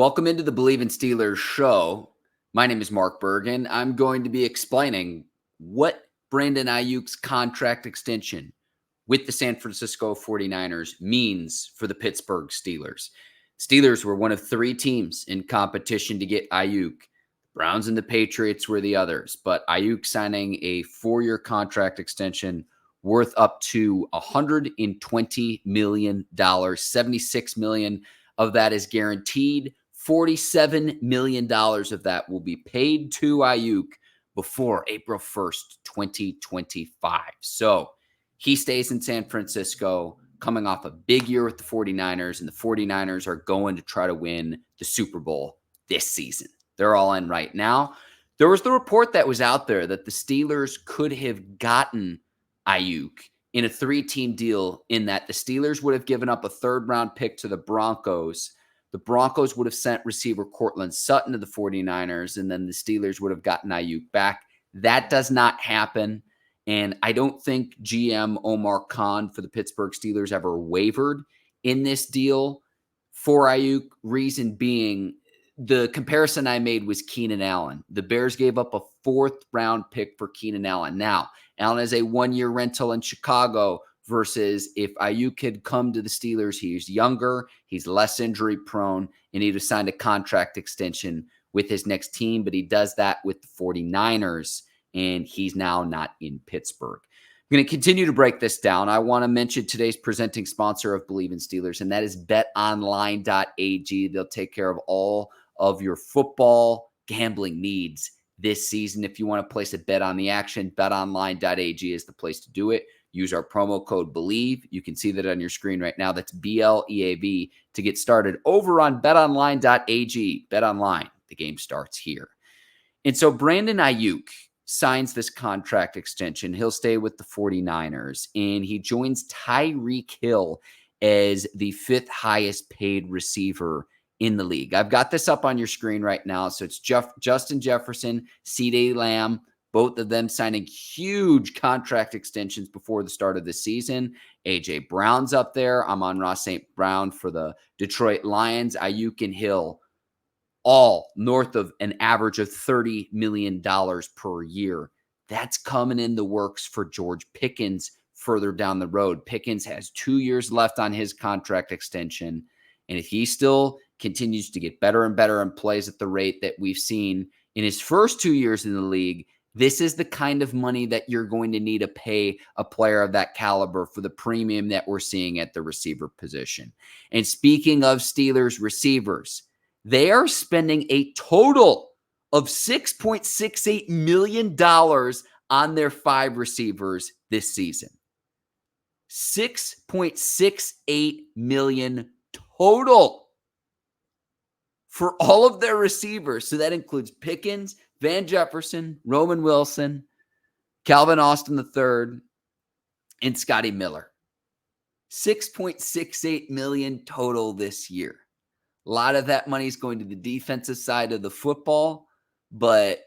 Welcome into the Bleav in Steelers show. My name is Mark Bergin. I'm going to be explaining what Brandon Aiyuk's contract extension with the San Francisco 49ers means for the Pittsburgh Steelers. Steelers were one of three teams in competition to get Aiyuk. Browns and the Patriots were the others, but Aiyuk signing a 4-year contract extension worth up to $120 million. $76 million of that is guaranteed. $47 million of that will be paid to Aiyuk before April 1st, 2025. So he stays in San Francisco, coming off a big year with the 49ers, and the 49ers are going to try to win the Super Bowl this season. They're all in right now. There was the report that was out there that the Steelers could have gotten Aiyuk in a 3-team deal, in that the Steelers would have given up a 3rd-round pick to the Broncos. The Broncos would have sent receiver Courtland Sutton to the 49ers, and then the Steelers would have gotten Aiyuk back. That does not happen, and I don't think GM Omar Khan for the Pittsburgh Steelers ever wavered in this deal for Aiyuk. Reason being, the comparison I made was Keenan Allen. The Bears gave up a 4th-round pick for Keenan Allen. Now, Allen is a 1-year rental in Chicago, versus if Aiyuk had come to the Steelers, he's younger, he's less injury prone, and he'd have signed a contract extension with his next team, but he does that with the 49ers, and he's now not in Pittsburgh. I'm going to continue to break this down. I want to mention today's presenting sponsor of Bleav in Steelers, and that is betonline.ag. They'll take care of all of your football gambling needs this season. If you want to place a bet on the action, betonline.ag is the place to do it. Use our promo code Bleav. You can see that on your screen right now. That's BLEAV to get started over on betonline.ag. BetOnline, the game starts here. And so Brandon Aiyuk signs this contract extension. He'll stay with the 49ers, and he joins Tyreek Hill as the 5th highest paid receiver in the league. I've got this up on your screen right now. So it's Justin Jefferson, CeeDee Lamb, both of them signing huge contract extensions before the start of the season. A.J. Brown's up there. Amon-Ra St. Brown for the Detroit Lions. Aiyuk and Hill, all north of an average of $30 million per year. That's coming in the works for George Pickens further down the road. Pickens has 2 years left on his contract extension, and if he still continues to get better and better and plays at the rate that we've seen in his first 2 years in the league, this is the kind of money that you're going to need to pay a player of that caliber for the premium that we're seeing at the receiver position. And speaking of Steelers receivers, they are spending a total of $6.68 million on their 5 receivers this season. $6.68 million total for all of their receivers. So that includes Pickens, Van Jefferson, Roman Wilson, Calvin Austin III, and Scotty Miller. $6.68 million total this year. A lot of that money is going to the defensive side of the football, but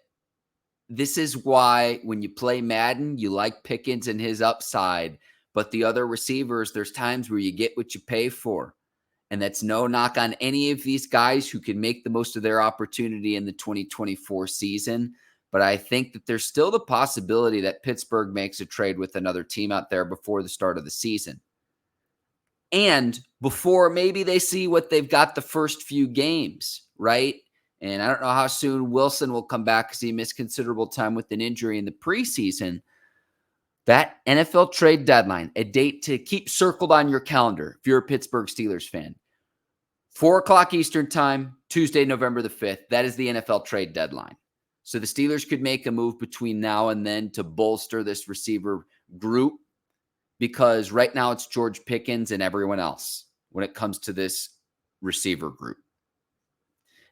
this is why when you play Madden, you like Pickens and his upside, but the other receivers, there's times where you get what you pay for. And that's no knock on any of these guys who can make the most of their opportunity in the 2024 season. But I think that there's still the possibility that Pittsburgh makes a trade with another team out there before the start of the season. And before maybe they see what they've got the first few games, right? And I don't know how soon Wilson will come back because he missed considerable time with an injury in the preseason. That NFL trade deadline, a date to keep circled on your calendar if you're a Pittsburgh Steelers fan. 4 o'clock Eastern time, Tuesday, November the 5th. That is the NFL trade deadline. So the Steelers could make a move between now and then to bolster this receiver group, because right now it's George Pickens and everyone else when it comes to this receiver group.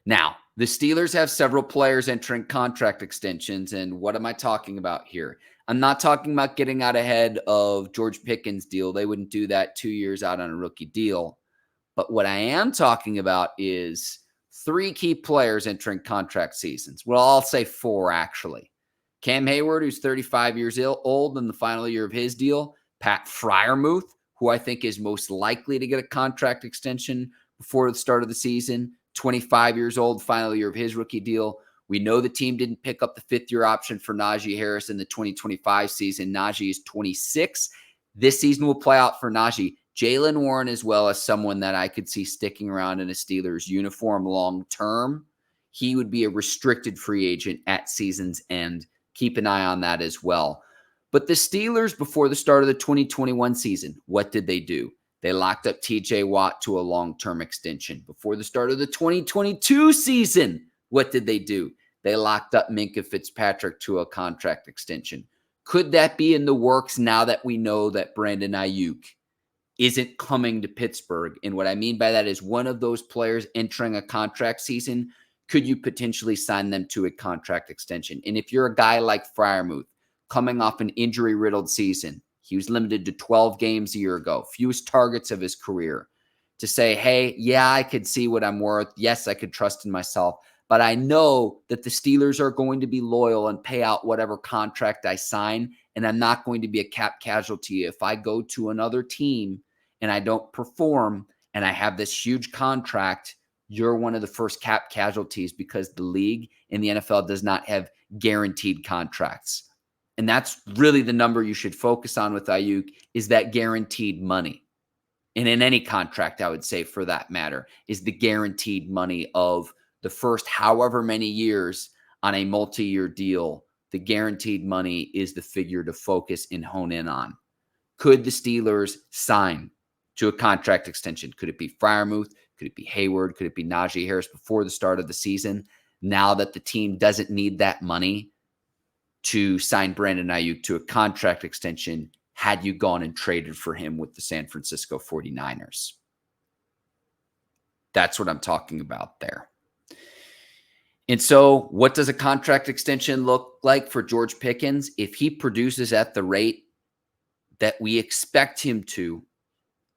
Now, the Steelers have several players entering contract extensions, and what am I talking about here? I'm not talking about getting out ahead of George Pickens' deal. They wouldn't do that 2 years out on a rookie deal. But what I am talking about is 3 key players entering contract seasons. Well, I'll say 4, actually. Cam Heyward, who's 35 years old in the final year of his deal. Pat Freiermuth, who I think is most likely to get a contract extension before the start of the season. 25 years old, final year of his rookie deal. We know the team didn't pick up the fifth-year option for Najee Harris in the 2025 season. Najee is 26. This season will play out for Najee. Jaylen Warren as well as someone that I could see sticking around in a Steelers uniform long-term. He would be a restricted free agent at season's end. Keep an eye on that as well. But the Steelers, before the start of the 2021 season, what did they do? They locked up TJ Watt to a long-term extension. Before the start of the 2022 season, what did they do? They locked up Minkah Fitzpatrick to a contract extension. Could that be in the works now that we know that Brandon Aiyuk isn't coming to Pittsburgh? And what I mean by that is one of those players entering a contract season, could you potentially sign them to a contract extension? And if you're a guy like Freiermuth, coming off an injury-riddled season, he was limited to 12 games a year ago, fewest targets of his career, to say, hey, yeah, I could see what I'm worth. Yes, I could trust in myself. But I know that the Steelers are going to be loyal and pay out whatever contract I sign, and I'm not going to be a cap casualty. If I go to another team and I don't perform and I have this huge contract, you're one of the first cap casualties because the league and the NFL does not have guaranteed contracts. And that's really the number you should focus on with Aiyuk, is that guaranteed money. And in any contract, I would say for that matter, is the guaranteed money of the first however many years on a multi-year deal. The guaranteed money is the figure to focus and hone in on. Could the Steelers sign to a contract extension? Could it be Freiermuth? Could it be Heyward? Could it be Najee Harris before the start of the season? Now that the team doesn't need that money to sign Brandon Aiyuk to a contract extension, had you gone and traded for him with the San Francisco 49ers? That's what I'm talking about there. And so what does a contract extension look like for George Pickens? If he produces at the rate that we expect him to,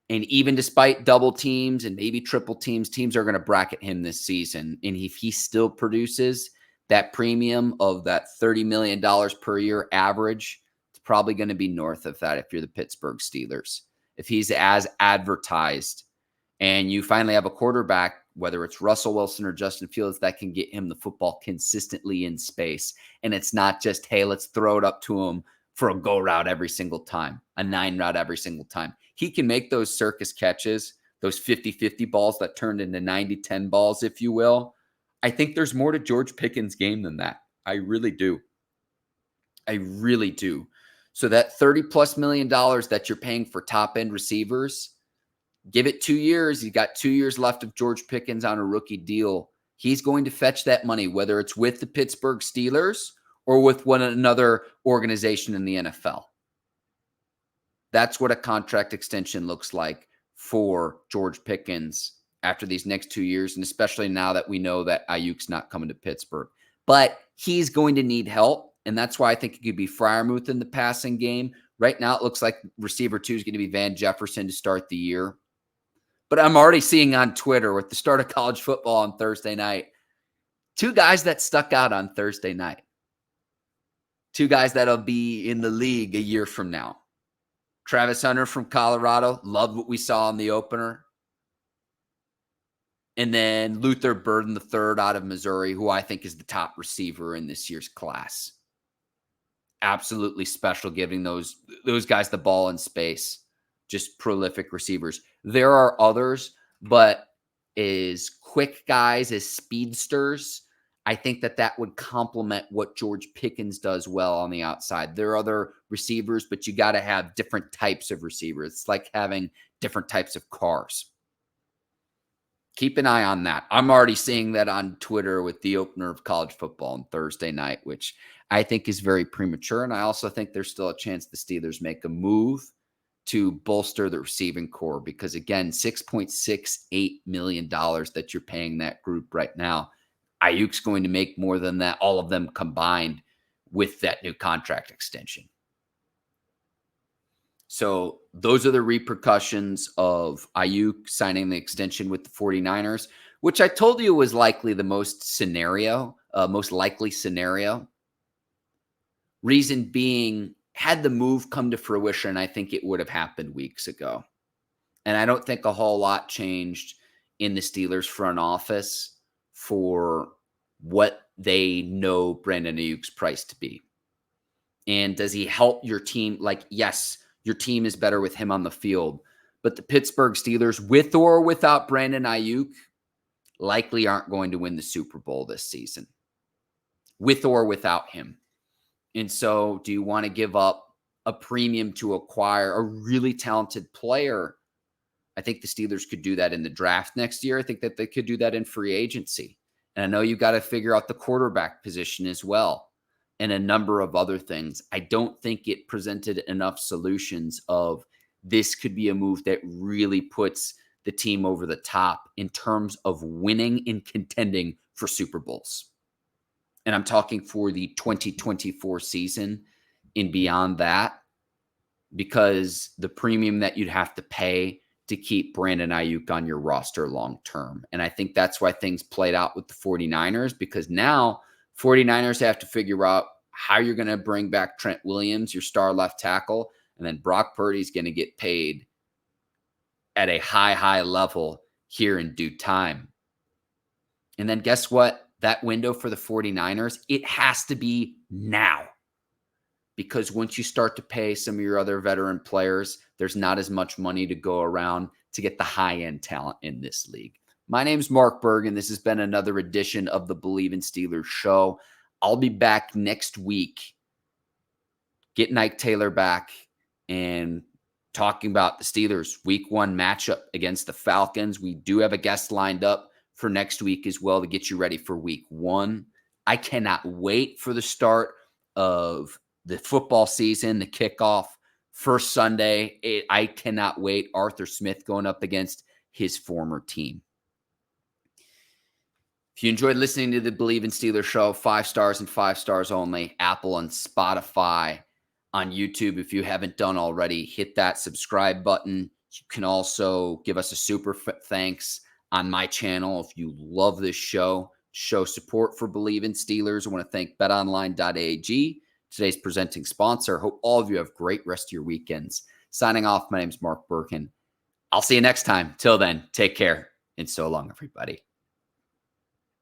and even despite double teams and maybe triple teams, teams are going to bracket him this season. And if he still produces that premium of that $30 million per year average, it's probably going to be north of that if you're the Pittsburgh Steelers. If he's as advertised and you finally have a quarterback, whether it's Russell Wilson or Justin Fields, that can get him the football consistently in space. And it's not just, hey, let's throw it up to him for a go route every single time, a 9 route every single time. He can make those circus catches, those 50-50 balls that turned into 90-10 balls, if you will. I think there's more to George Pickens' game than that. I really do. I really do. So that $30+ million that you're paying for top-end receivers, give it 2 years. You got 2 years left of George Pickens on a rookie deal. He's going to fetch that money, whether it's with the Pittsburgh Steelers or with another organization in the NFL. That's what a contract extension looks like for George Pickens after these next 2 years, and especially now that we know that Aiyuk's not coming to Pittsburgh. But he's going to need help, and that's why I think it could be Freiermuth in the passing game. Right now, it looks like receiver 2 is going to be Van Jefferson to start the year. But I'm already seeing on Twitter with the start of college football on Thursday night, 2 guys that stuck out on Thursday night. 2 guys that'll be in the league a year from now. Travis Hunter from Colorado, loved what we saw in the opener. And then Luther Burden III out of Missouri, who I think is the top receiver in this year's class. Absolutely special, giving those guys the ball in space. Just prolific receivers. There are others, but as quick guys, as speedsters, I think that would complement what George Pickens does well on the outside. There are other receivers, but you got to have different types of receivers. It's like having different types of cars. Keep an eye on that. I'm already seeing that on Twitter with the opener of college football on Thursday night, which I think is very premature. And I also think there's still a chance the Steelers make a move to bolster the receiving core because, again, $6.68 million that you're paying that group right now. Aiyuk's going to make more than that, all of them combined with that new contract extension. So those are the repercussions of Aiyuk signing the extension with the 49ers, which I told you was likely the most likely scenario. Reason being, had the move come to fruition, I think it would have happened weeks ago. And I don't think a whole lot changed in the Steelers front office for what they know Brandon Aiyuk's price to be? And does he help your team? Like, yes, your team is better with him on the field, but the Pittsburgh Steelers, with or without Brandon Aiyuk, likely aren't going to win the Super Bowl this season, with or without him. And so do you want to give up a premium to acquire a really talented player? I think the Steelers could do that in the draft next year. I think that they could do that in free agency. And I know you got to figure out the quarterback position as well and a number of other things. I don't think it presented enough solutions of this could be a move that really puts the team over the top in terms of winning and contending for Super Bowls. And I'm talking for the 2024 season and beyond that, because the premium that you'd have to pay to keep Brandon Aiyuk on your roster long term. And I think that's why things played out with the 49ers, because now 49ers have to figure out how you're going to bring back Trent Williams, your star left tackle, and then Brock Purdy's going to get paid at a high level here in due time. And then guess what? That window for the 49ers, it has to be now. Because once you start to pay some of your other veteran players, there's not as much money to go around to get the high-end talent in this league. My name's Mark Bergin. This has been another edition of the Bleav in Steelers show. I'll be back next week, getting Ike Taylor back and talking about the Steelers' week 1 matchup against the Falcons. We do have a guest lined up for next week as well to get you ready for week 1. I cannot wait for the start of the football season, the kickoff, first Sunday. I cannot wait. Arthur Smith going up against his former team. If you enjoyed listening to the Bleav in Steelers show, 5 stars and 5 stars only, Apple and Spotify. On YouTube, if you haven't done already, hit that subscribe button. You can also give us a super thanks on my channel if you love this show. Show support for Bleav in Steelers. I want to thank betonline.ag, today's presenting sponsor. Hope all of you have great rest of your weekends. Signing off, my name's Mark Bergin. I'll see you next time. Till then, take care, and so long, everybody.